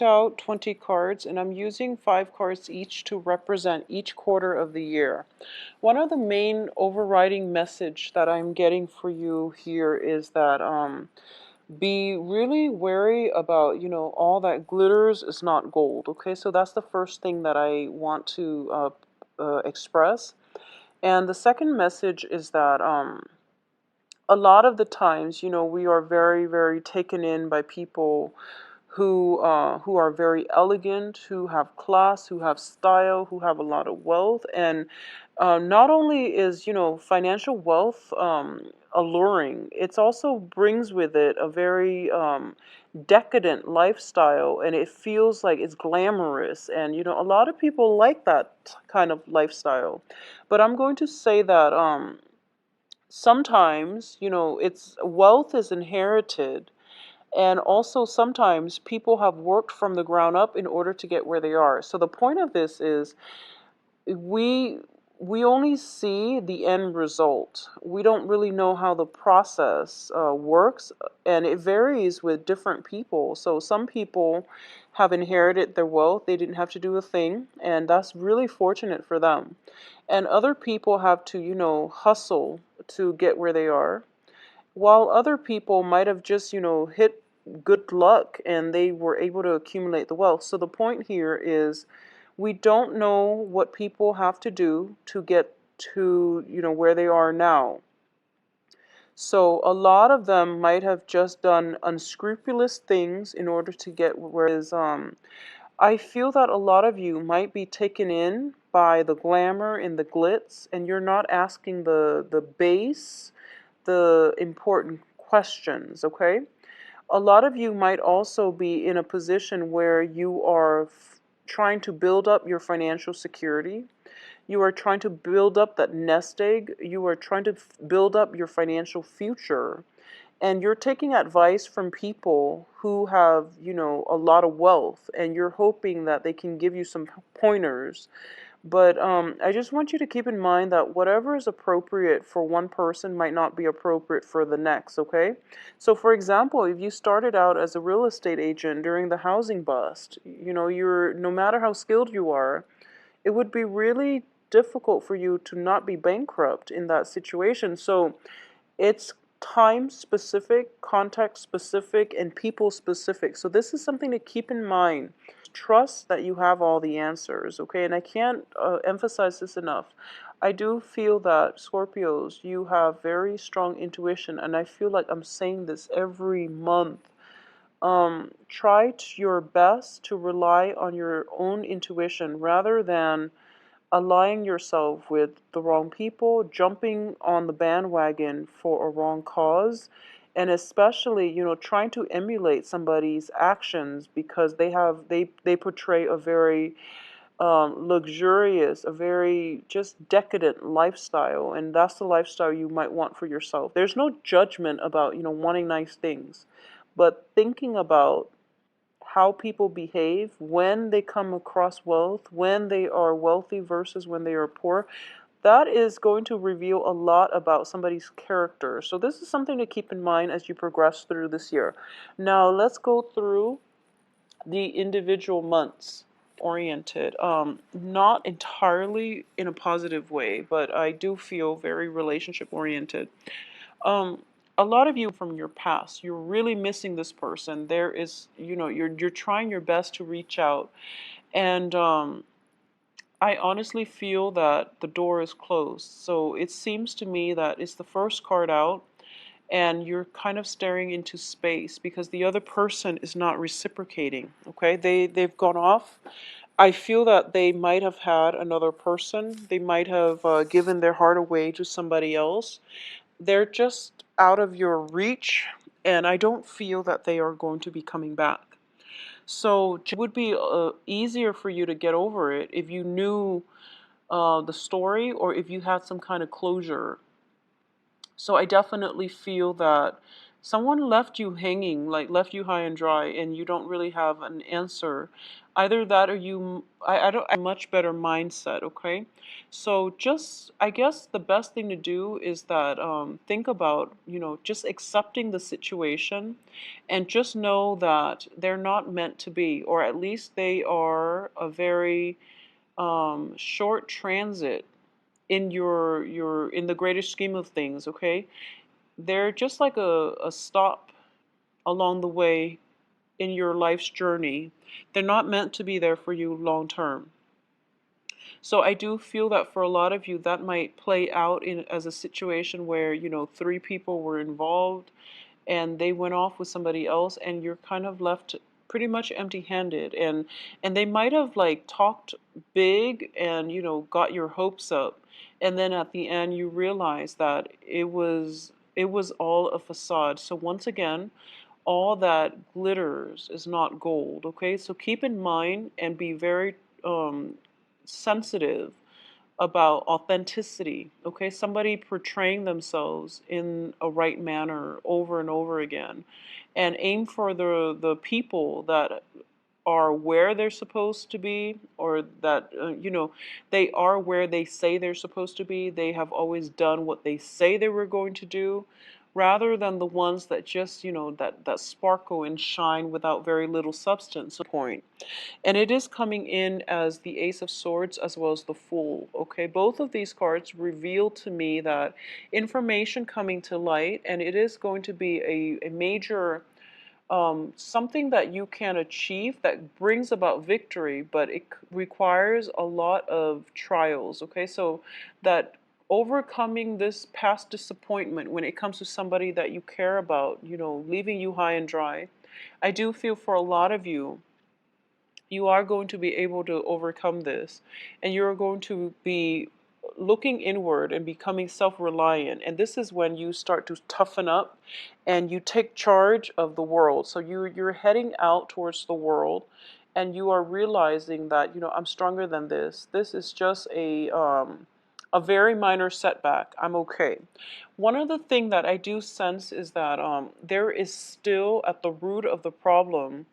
picked out 20 cards, and I'm using 5 cards each to represent each quarter of the year. One of the main overriding message that I'm getting for you here is that be really wary about, all that glitters is not gold. Okay, so that's the first thing that I want to express. And the second message is that a lot of the times, we are very, very taken in by people who are very elegant, who have class, who have style, who have a lot of wealth, and not only is financial wealth alluring, it also brings with it a very decadent lifestyle, and it feels like it's glamorous, and a lot of people like that kind of lifestyle. But I'm going to say that sometimes it's wealth is inherited, and also sometimes people have worked from the ground up in order to get where they are. So the point of this is we we only see the end result. We don't really know how the process works, and it varies with different people. So some people have inherited their wealth; they didn't have to do a thing, and that's really fortunate for them. And other people have to, hustle to get where they are, while other people might have just, hit good luck and they were able to accumulate the wealth. So the point here is we don't know what people have to do to get to, where they are now. So a lot of them might have just done unscrupulous things in order to get where is I feel that a lot of you might be taken in by the glamour and the glitz, and you're not asking the base, the important questions, okay? A lot of you might also be in a position where you are trying to build up your financial security. You are trying to build up that nest egg. You are trying to build up your financial future. And you're taking advice from people who have, a lot of wealth, and you're hoping that they can give you some pointers. But I just want you to keep in mind that whatever is appropriate for one person might not be appropriate for the next, okay? So for example, if you started out as a real estate agent during the housing bust, you're no matter how skilled you are, it would be really difficult for you to not be bankrupt in that situation. So it's time specific, context specific, and people specific. So this is something to keep in mind. Trust that you have all the answers, okay? And I can't emphasize this enough. I do feel that Scorpios, you have very strong intuition, and I feel like I'm saying this every month. Try your best to rely on your own intuition rather than aligning yourself with the wrong people, jumping on the bandwagon for a wrong cause, and especially, trying to emulate somebody's actions because they portray a very luxurious, a very just decadent lifestyle, and that's the lifestyle you might want for yourself. There's no judgment about, wanting nice things, but thinking about how people behave when they come across wealth, when they are wealthy versus when they are poor, that is going to reveal a lot about somebody's character. So this is something to keep in mind as you progress through this year. Now let's go through the individual months oriented. Not entirely in a positive way, but I do feel very relationship oriented. Um, a lot of you from your past, you're really missing this person. There is, you're trying your best to reach out, and I honestly feel that the door is closed. So it seems to me that it's the first card out, and you're kind of staring into space because the other person is not reciprocating. Okay, they've gone off. I feel that they might have had another person. They might have given their heart away to somebody else. They're just out of your reach, and I don't feel that they are going to be coming back. So it would be easier for you to get over it if you knew the story or if you had some kind of closure. So I definitely feel that Someone left you hanging, like left you high and dry, and you don't really have an answer. Either that or I don't, a much better mindset, okay? So just, I guess the best thing to do is that think about, just accepting the situation and just know that they're not meant to be, or at least they are a very short transit in in the greater scheme of things, okay? They're just like a stop along the way in your life's journey. They're not meant to be there for you long term. So I do feel that for a lot of you, that might play out in as a situation where, three people were involved and they went off with somebody else, and you're kind of left pretty much empty-handed, and they might have like talked big and got your hopes up, and then at the end you realize that it was all a facade. So once again, all that glitters is not gold, okay? So keep in mind and be very um, sensitive about authenticity, okay? Somebody portraying themselves in a right manner over and over again. And aim for the people that are where they're supposed to be, or that, they are where they say they're supposed to be. They have always done what they say they were going to do, rather than the ones that just, that sparkle and shine without very little substance point. And it is coming in as the Ace of Swords as well as the Fool. Okay, both of these cards reveal to me that information coming to light, and it is going to be a major something that you can achieve that brings about victory, but it requires a lot of trials. Okay, so that overcoming this past disappointment when it comes to somebody that you care about, leaving you high and dry. I do feel for a lot of you, you are going to be able to overcome this, and you're going to be looking inward and becoming self-reliant, and this is when you start to toughen up and you take charge of the world. So you're heading out towards the world, and you are realizing that, I'm stronger than this. This is just a very minor setback. I'm okay. One other thing that I do sense is that there is still at the root of the problem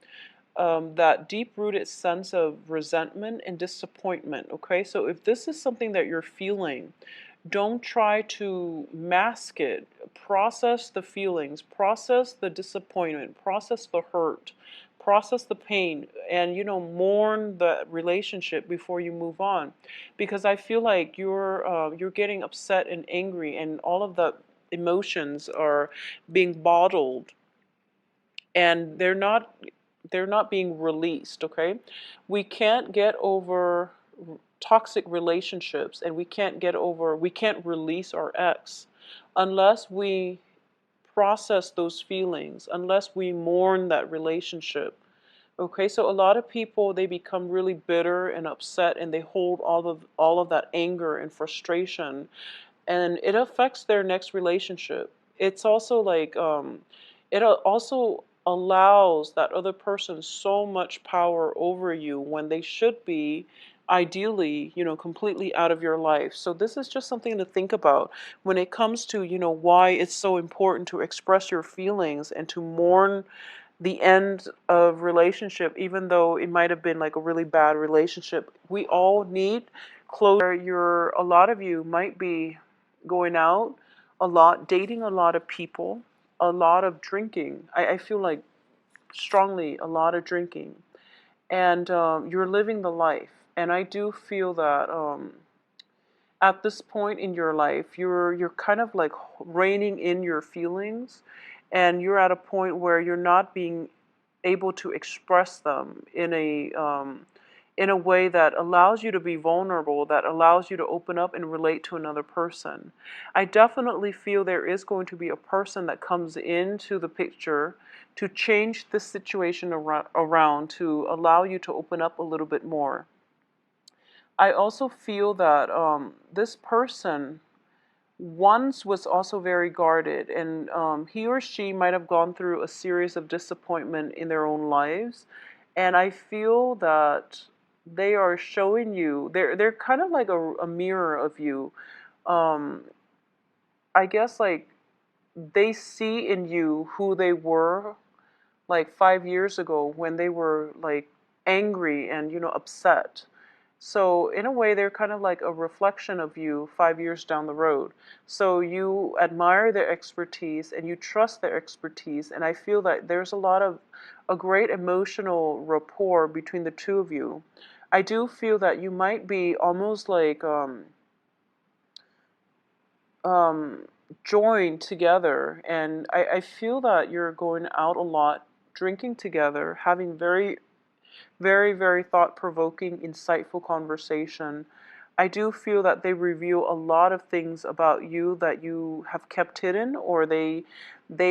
that deep rooted sense of resentment and disappointment. Okay, so if this is something that you're feeling, don't try to mask it. Process the feelings, process the disappointment, process the hurt, process the pain, and mourn the relationship before you move on, because I feel like you're getting upset and angry, and all of the emotions are being bottled, and they're not being released. Okay, we can't get over toxic relationships, and we can't release our ex unless we process those feelings, unless we mourn that relationship. Okay, so a lot of people, they become really bitter and upset, and they hold all of that anger and frustration, and it affects their next relationship. It's also like it also allows that other person so much power over you when they should be ideally, completely out of your life. So this is just something to think about when it comes to, why it's so important to express your feelings and to mourn the end of relationship, even though it might have been like a really bad relationship. We all need closure. A lot of you might be going out a lot, dating a lot of people, a lot of drinking. I feel like strongly a lot of drinking, and you're living the life. And I do feel that at this point in your life, you're kind of like reining in your feelings, and you're at a point where you're not being able to express them in a way that allows you to be vulnerable, that allows you to open up and relate to another person. I definitely feel there is going to be a person that comes into the picture to change the situation around, to allow you to open up a little bit more. I also feel that this person once was also very guarded, and he or she might have gone through a series of disappointment in their own lives, and I feel that they are showing you, they're kind of like a mirror of you. um, I guess like they see in you who they were like 5 years ago when they were like angry and upset. So in a way, they're kind of like a reflection of you 5 years down the road. So you admire their expertise and you trust their expertise, and I feel that there's a great emotional rapport between the two of you. I do feel that you might be almost like um, joined together, and I feel that you're going out a lot, drinking together, having very, very, very thought-provoking, insightful conversation. I do feel that they reveal a lot of things about you that you have kept hidden, or they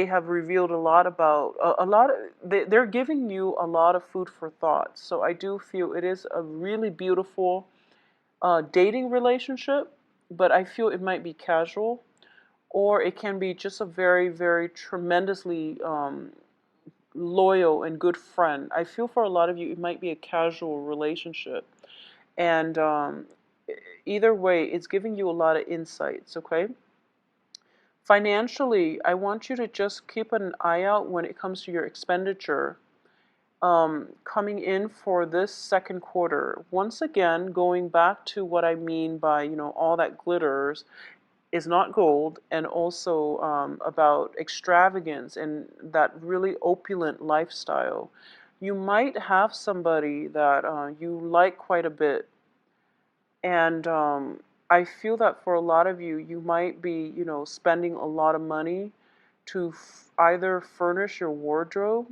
have revealed a lot about a lot of, they're giving you a lot of food for thought. So I do feel it is a really beautiful dating relationship, but I feel it might be casual, or it can be just a very, very tremendously loyal and good friend. I feel for a lot of you, it might be a casual relationship. And either way, it's giving you a lot of insights, okay? Financially, I want you to just keep an eye out when it comes to your expenditure coming in for this second quarter. Once again, going back to what I mean by, all that glitters is not gold, and also about extravagance and that really opulent lifestyle. You might have somebody that you like quite a bit, and I feel that for a lot of you, you might be, spending a lot of money to either furnish your wardrobe,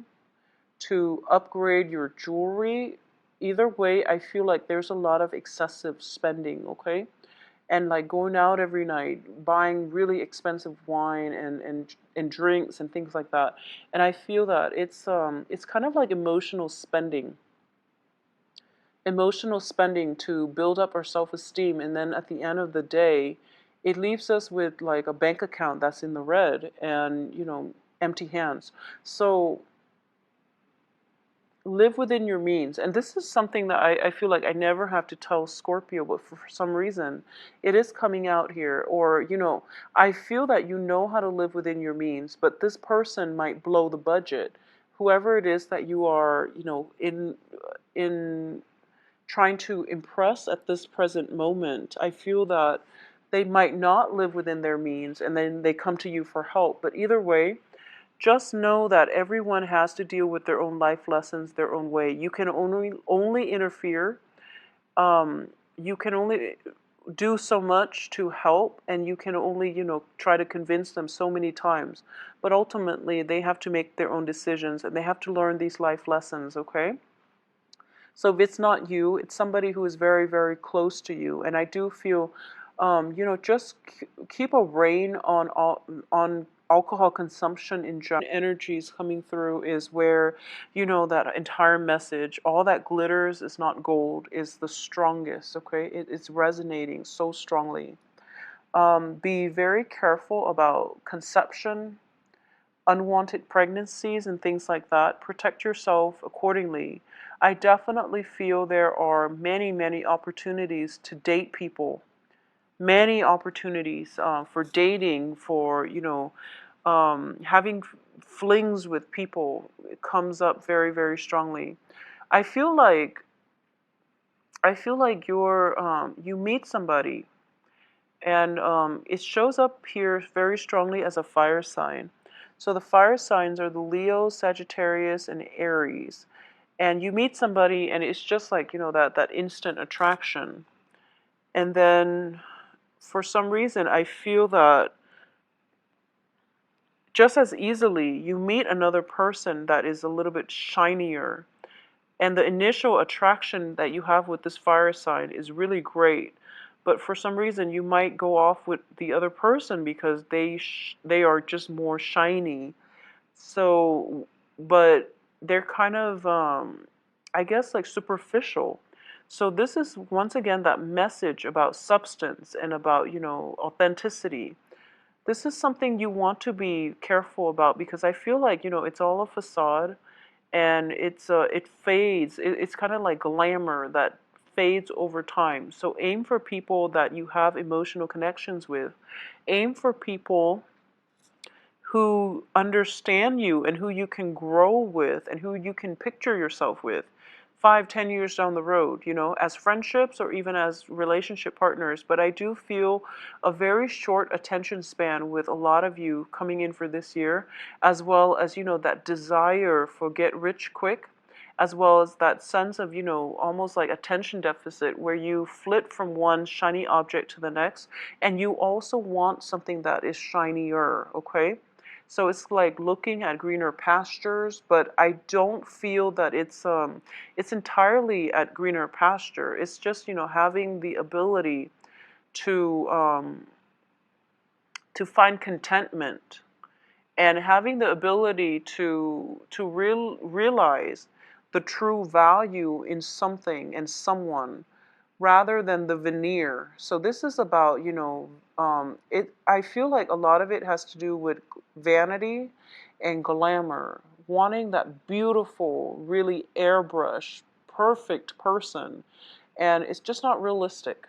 to upgrade your jewelry. Either way, I feel like there's a lot of excessive spending, okay? And like going out every night, buying really expensive wine and drinks and things like that. And I feel that it's kind of like emotional spending to build up our self-esteem, and then at the end of the day, it leaves us with like a bank account that's in the red and empty hands. So live within your means. And this is something that I feel like I never have to tell Scorpio, but for some reason it is coming out here. Or, I feel that you know how to live within your means, but this person might blow the budget. Whoever it is that you are, in trying to impress at this present moment, I feel that they might not live within their means and then they come to you for help. But either way, just know that everyone has to deal with their own life lessons their own way. You can only interfere. You can only do so much to help, and you can only try to convince them so many times. But ultimately, they have to make their own decisions, and they have to learn these life lessons. Okay. So if it's not you, it's somebody who is very, very close to you. And I do feel, just keep a rein on alcohol consumption in general. Energies coming through is where, that entire message, all that glitters is not gold, is the strongest, okay? It's resonating so strongly. Be very careful about conception, unwanted pregnancies and things like that. Protect yourself accordingly. I definitely feel there are many, many opportunities to date people. Many opportunities for dating, for, having flings with people. It comes up very, very strongly. I feel like you meet somebody, and it shows up here very strongly as a fire sign. So the fire signs are the Leo, Sagittarius, and Aries. And you meet somebody, and it's just like, that instant attraction. And then for some reason, I feel that just as easily, you meet another person that is a little bit shinier. And the initial attraction that you have with this fire sign is really great. But for some reason, you might go off with the other person because they are just more shiny. So, but they're kind of, I guess, like superficial. So this is once again that message about substance and about, authenticity. This is something you want to be careful about, because I feel like, it's all a facade, and it fades. It's kind of like glamour that fades over time. So aim for people that you have emotional connections with. Aim for people who understand you and who you can grow with and who you can picture yourself with 5, 10 years down the road, as friendships or even as relationship partners. But I do feel a very short attention span with a lot of you coming in for this year, as well as, that desire for get rich quick, as well as that sense of, almost like attention deficit where you flit from one shiny object to the next, and you also want something that is shinier, okay? So it's like looking at greener pastures, but I don't feel that it's entirely at greener pasture. It's just, having the ability to um to find contentment and having the ability to realize the true value in something and someone rather than the veneer. So this is about, it. I feel like a lot of it has to do with vanity and glamour, wanting that beautiful, really airbrush, perfect person, and it's just not realistic.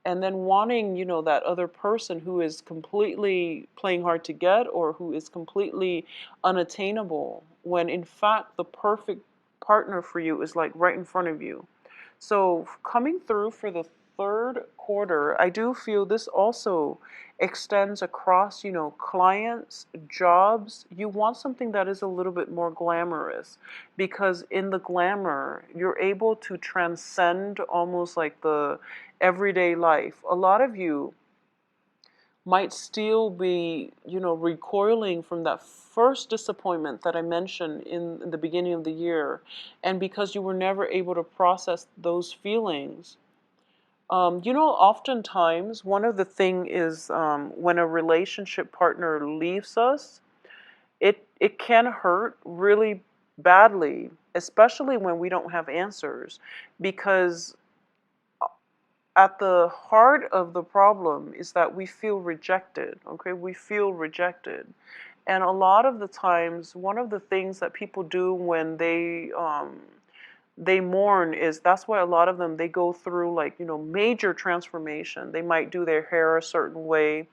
And then wanting, that other person who is completely playing hard to get or who is completely unattainable, when in fact the perfect partner for you is like right in front of you. So coming through for the third quarter, I do feel this also extends across, clients, jobs. You want something that is a little bit more glamorous, because in the glamour, you're able to transcend almost like the everyday life. A lot of you might still be, recoiling from that first disappointment that I mentioned in the beginning of the year. And because you were never able to process those feelings, oftentimes one of the thing is when a relationship partner leaves us, it can hurt really badly, especially when we don't have answers, because at the heart of the problem is that we feel rejected, okay? We feel rejected. And a lot of the times, one of the things that people do when they mourn is, that's why a lot of them, they go through like, major transformation. They might do their hair a certain way.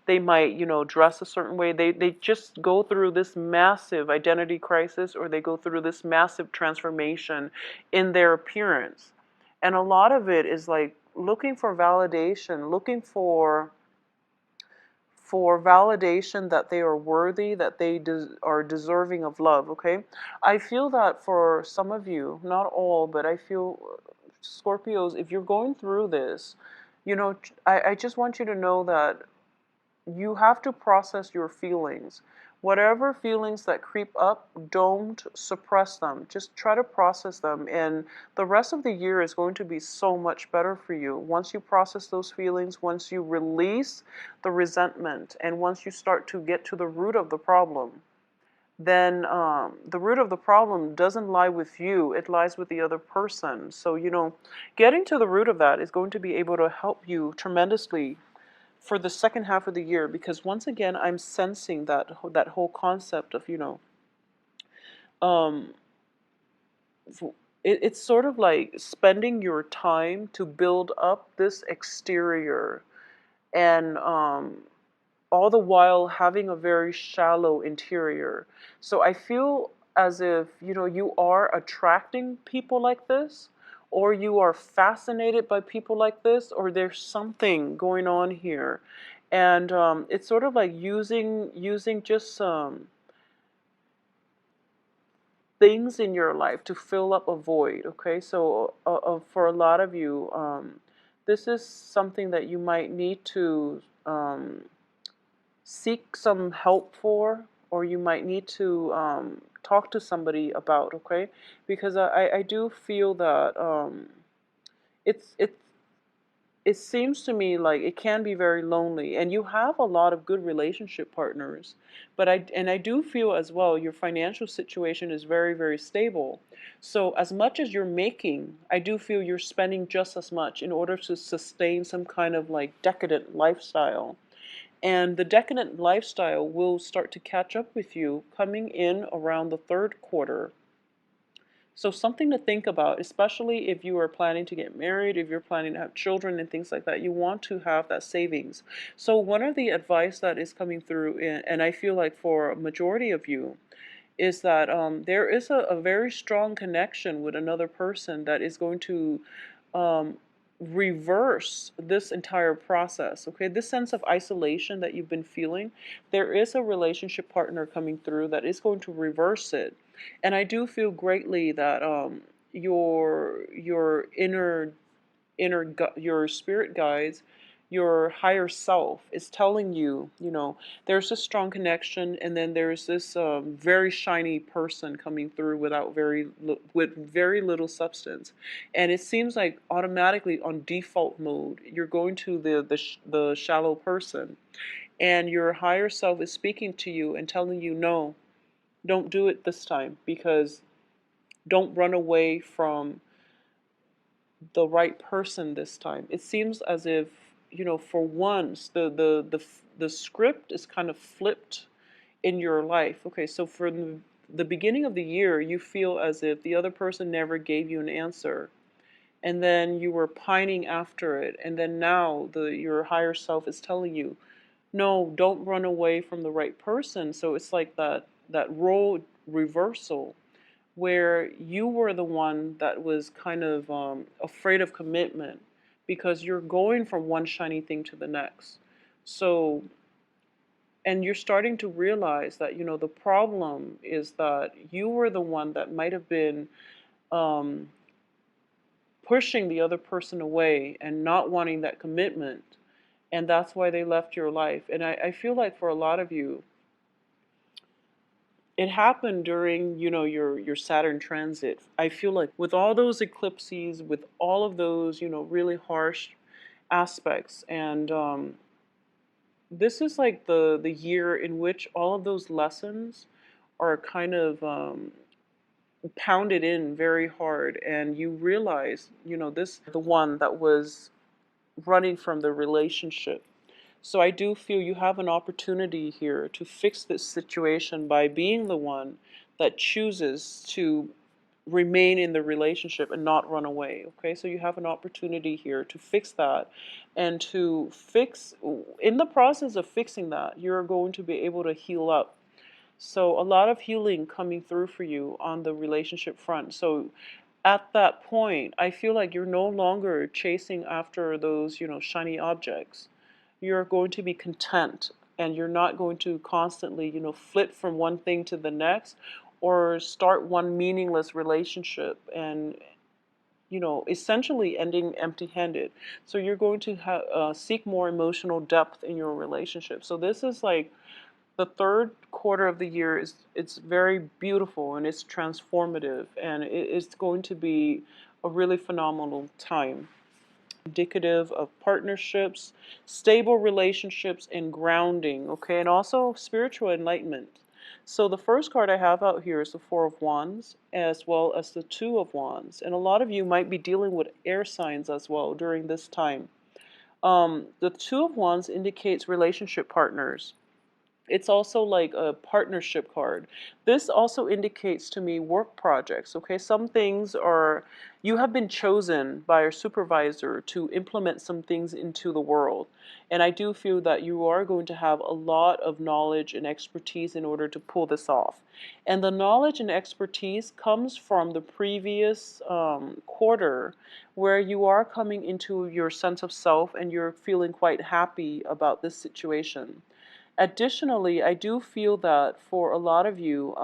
They might, dress a certain way. They just go through this massive identity crisis, or they go through this massive transformation in their appearance. And a lot of it is like looking for validation, looking for validation that they are worthy, that they are deserving of love, okay? I feel that for some of you, not all, but I feel Scorpios, if you're going through this, I just want you to know that you have to process your feelings. Whatever feelings that creep up, don't suppress them. Just try to process them. And the rest of the year is going to be so much better for you. Once you process those feelings, once you release the resentment, and once you start to get to the root of the problem, then the root of the problem doesn't lie with you, it lies with the other person. So, getting to the root of that is going to be able to help you tremendously for the second half of the year, because once again I'm sensing that whole concept of, um it's sort of like spending your time to build up this exterior, and all the while having a very shallow interior. So I feel as if, you are attracting people like this, or you are fascinated by people like this, or there's something going on here. And it's sort of like using just things in your life to fill up a void, okay? So for a lot of you, this is something that you might need to seek some help for, or you might need to talk to somebody about, okay? Because I do feel that it's it seems to me like it can be very lonely, and you have a lot of good relationship partners, but I do feel as well your financial situation is very, very stable. So as much as you're making, I do feel you're spending just as much in order to sustain some kind of like decadent lifestyle. And the decadent lifestyle will start to catch up with you coming in around the third quarter. So something to think about, especially if you are planning to get married, if you're planning to have children and things like that, you want to have that savings. So one of the advice that is coming through, and I feel like for a majority of you, is that there is a very strong connection with another person that is going to um, reverse this entire process. Okay, this sense of isolation that you've been feeling, there is a relationship partner coming through that is going to reverse it. And I do feel greatly that your your spirit guides, your higher self is telling you, there's a strong connection, and then there's this very shiny person coming through with very little substance, and it seems like automatically on default mode you're going to the shallow person, and your higher self is speaking to you and telling you, no, don't do it this time, because don't run away from the right person this time. It seems as if, for once, the script is kind of flipped in your life. Okay, so for the beginning of the year, you feel as if the other person never gave you an answer, and then you were pining after it, and then now your higher self is telling you, no, don't run away from the right person. So it's like that role reversal, where you were the one that was kind of afraid of commitment because you're going from one shiny thing to the next. So, and you're starting to realize that, the problem is that you were the one that might have been um, pushing the other person away and not wanting that commitment. And that's why they left your life. And I feel like for a lot of you, it happened during, your Saturn transit. I feel like with all those eclipses, with all of those, really harsh aspects, and this is like the year in which all of those lessons are kind of pounded in very hard, and you realize, this the one that was running from the relationship. So I do feel you have an opportunity here to fix this situation by being the one that chooses to remain in the relationship and not run away. Okay, so you have an opportunity here to fix that, and in the process of fixing that, you're going to be able to heal up. So a lot of healing coming through for you on the relationship front. So at that point, I feel like you're no longer chasing after those, shiny objects. You're going to be content, and you're not going to constantly, flit from one thing to the next, or start one meaningless relationship and, essentially ending empty-handed. So you're going to seek more emotional depth in your relationship. So this is like the third quarter of the year it's very beautiful, and it's transformative, and it's going to be a really phenomenal time, indicative of partnerships, stable relationships, and grounding. Okay, and also spiritual enlightenment. So the first card I have out here is the Four of Wands, as well as the Two of Wands, and a lot of you might be dealing with air signs as well during this time. The Two of Wands indicates relationship partners. It's also like a partnership card. This also indicates to me work projects. Okay, some things are, you have been chosen by your supervisor to implement some things into the world. And I do feel that you are going to have a lot of knowledge and expertise in order to pull this off. And the knowledge and expertise comes from the previous quarter, where you are coming into your sense of self and you're feeling quite happy about this situation. Additionally, I do feel that for a lot of you,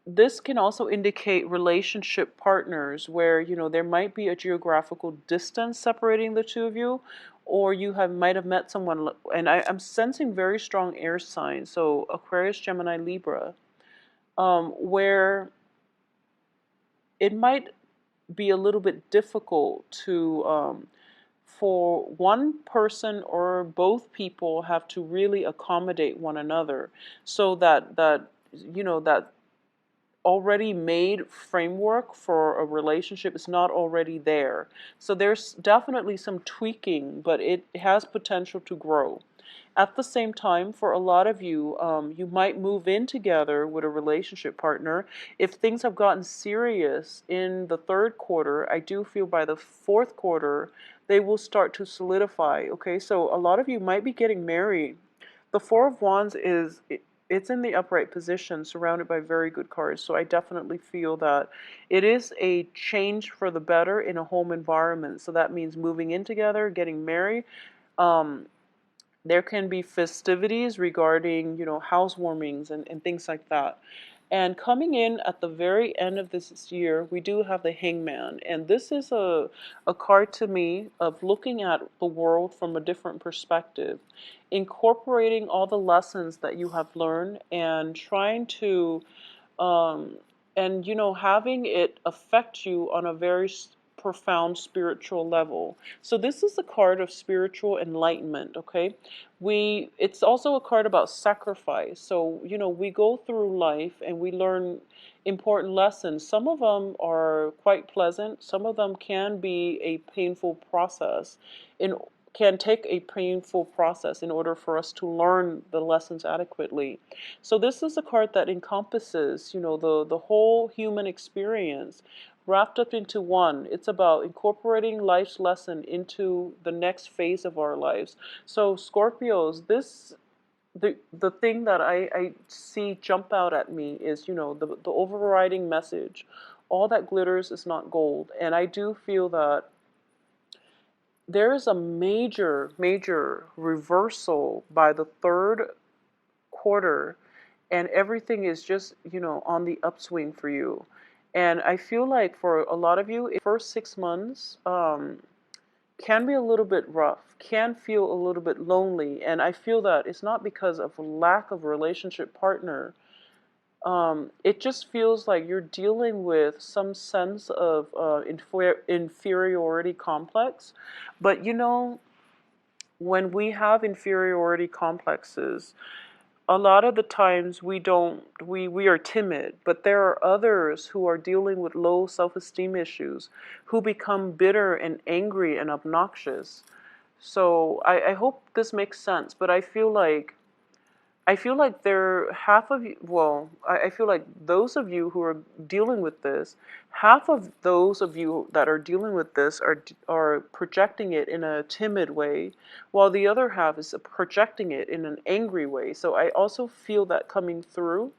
this can also indicate relationship partners where, there might be a geographical distance separating the two of you, or you might have met someone, and I'm sensing very strong air signs, so Aquarius, Gemini, Libra, where it might be a little bit difficult to for one person or both people have to really accommodate one another, so that already made framework for a relationship is not already there. So there's definitely some tweaking, but it has potential to grow. At the same time, for a lot of you, you might move in together with a relationship partner. If things have gotten serious in the third quarter, I do feel by the fourth quarter, they will start to solidify. Okay, so a lot of you might be getting married. The Four of Wands it's in the upright position, surrounded by very good cards. So I definitely feel that it is a change for the better in a home environment. So that means moving in together, getting married. Um, there can be festivities regarding, housewarmings and things like that. And coming in at the very end of this year, we do have the Hangman. And this is a card to me of looking at the world from a different perspective, incorporating all the lessons that you have learned and trying to um, and having it affect you on a very profound spiritual level. So this is a card of spiritual enlightenment. Okay, it's also a card about sacrifice. So we go through life and we learn important lessons. Some of them are quite pleasant, some of them can be a painful process in can take a painful process in order for us to learn the lessons adequately. So this is a card that encompasses, the whole human experience wrapped up into one. It's about incorporating life's lesson into the next phase of our lives. So Scorpios, the thing that I see jump out at me is, the overriding message. All that glitters is not gold. And I do feel that there is a major, major reversal by the third quarter, and everything is just, on the upswing for you. And I feel like for a lot of you, the first 6 months can be a little bit rough, can feel a little bit lonely. And I feel that it's not because of a lack of a relationship partner. It just feels like you're dealing with some sense of inferiority complex. But when we have inferiority complexes, a lot of the times we are timid, but there are others who are dealing with low self-esteem issues who become bitter and angry and obnoxious. So I hope this makes sense, but I feel like there half of you, well, I feel like those of you who are dealing with this, half of those of you that are dealing with this are projecting it in a timid way, while the other half is projecting it in an angry way. So I also feel that coming through.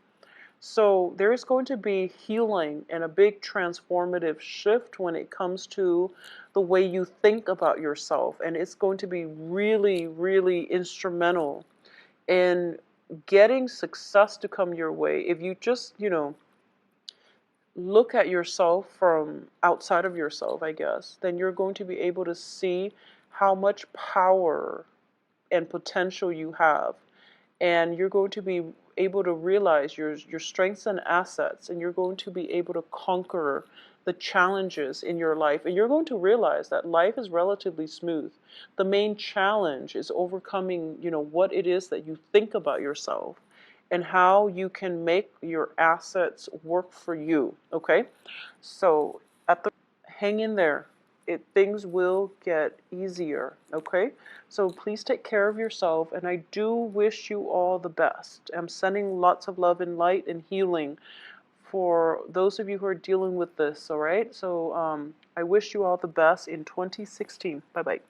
So there is going to be healing and a big transformative shift when it comes to the way you think about yourself, and it's going to be really, really instrumental in getting success to come your way. If you just, look at yourself from outside of yourself, I guess, then you're going to be able to see how much power and potential you have. And you're going to be able to realize your strengths and assets, and you're going to be able to conquer the challenges in your life, and you're going to realize that life is relatively smooth. The main challenge is overcoming, what it is that you think about yourself and how you can make your assets work for you. Okay, so hang in there. Things will get easier. Okay, so please take care of yourself, and I do wish you all the best. I'm sending lots of love and light and healing for those of you who are dealing with this. All right, so I wish you all the best in 2016. Bye bye.